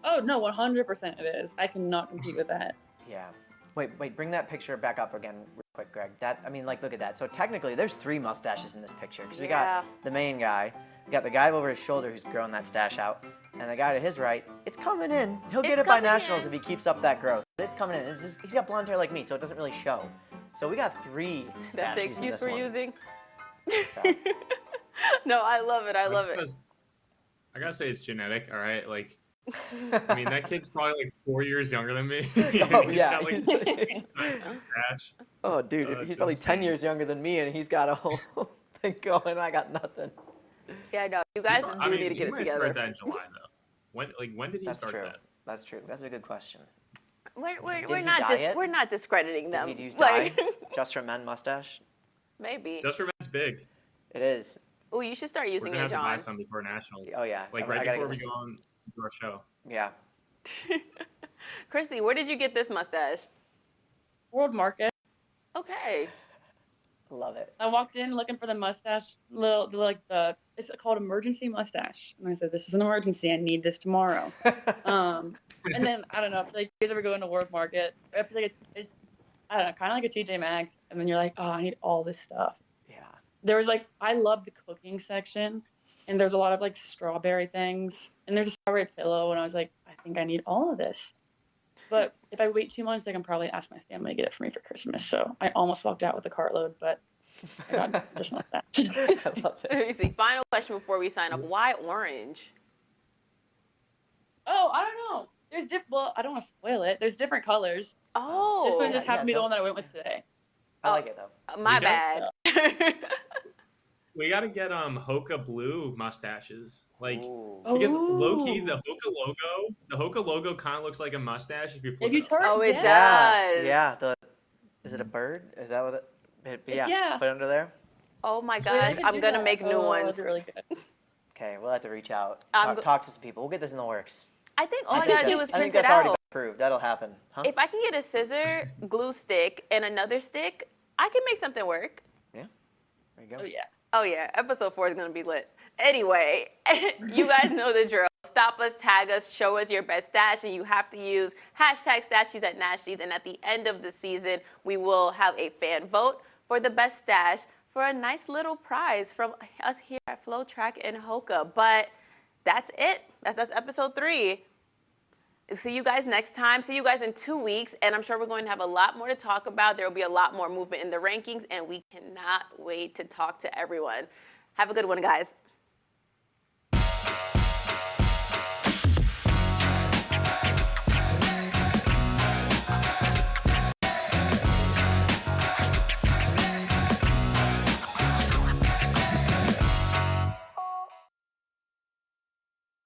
Oh, no, 100% it is. I cannot compete with that. Yeah. Wait, bring that picture back up again real quick, Greg. That, I mean, like, look at that. So technically, there's 3 mustaches in this picture, because we Yeah. got the main guy, we got the guy over his shoulder who's growing that stash out, and the guy to his right, it's coming in. He'll get It's it by coming nationals in. if he keeps up that growth. But it's coming in. It's just, he's got blonde hair like me, so it doesn't really show. So we got 3 stashes That's the in excuse this we're one. using. So, No, I love it. I love it. I gotta say, it's genetic, all right? Like, I mean, that kid's probably like 4 years younger than me. Oh, He's yeah. got, like, scratch. oh, dude, It's he's probably 10 insane. years younger than me, and he's got a whole thing going. I got nothing. Yeah, no, you guys I do mean, need to get he it might together. start that in July, though. When did he That's start true. that? That's true. That's a good question. We're he not dye it? we're not discrediting Did them. he use Like, dye just for men mustache? maybe. Just for men's big. It is. Oh, you should start We're using gonna it, have to buy John. some before nationals. Oh, yeah. Like, I right gotta before get we this- go on to our show. Yeah. Krissy, where did you get this mustache? World Market. Okay. Love it. I walked in looking for the mustache, it's called emergency mustache. And I said, this is an emergency. I need this tomorrow. And then, I don't know, if like, you guys ever go into World Market, I feel like it's I don't know, kind of like a TJ Maxx. And then you're like, oh, I need all this stuff. Yeah. There was like, I love the cooking section. And there's a lot of like strawberry things. And there's a strawberry pillow. And I was like, I think I need all of this. but if I wait 2 months, I can probably ask my family to get it for me for Christmas. So I almost walked out with a cartload, but I got just like that. I love it. Let me see. Final question before we sign off. Why orange? Oh, I don't know. Well, I don't want to spoil it. There's different colors. Oh. This one just happened to be the don't- one that I went with today. I like it though. My We bad. We got to get HOKA blue mustaches. Like, Ooh. because low key, Ooh. the HOKA logo kind of looks like a mustache if you flip If you it upside turn- Oh, it Yeah. does. Yeah. Is it a bird? Is that what it? Yeah. Yeah. Put it under there. Oh my Yeah, gosh. you can I'm do going to that. make new Oh, ones. that'd be really good. Okay, we'll have to reach out. I'm Talk to some people. We'll get this in the works. I think all I think got to do that's- is I think print it that's already out. been approved. That'll happen. Huh? If I can get a scissor, glue stick, and another stick, I can make something work. Yeah. There you go. Oh yeah. Oh yeah, episode 4 is gonna be lit. Anyway, you guys know the drill. Stop us, tag us, show us your best stash, and you have to use #Stashies at Nashies. And at the end of the season, we will have a fan vote for the best stash for a nice little prize from us here at FloTrack and HOKA. But that's it. That's episode 3. See you guys next time. See you guys in 2 weeks. And I'm sure we're going to have a lot more to talk about. There will be a lot more movement in the rankings. And we cannot wait to talk to everyone. Have a good one, guys.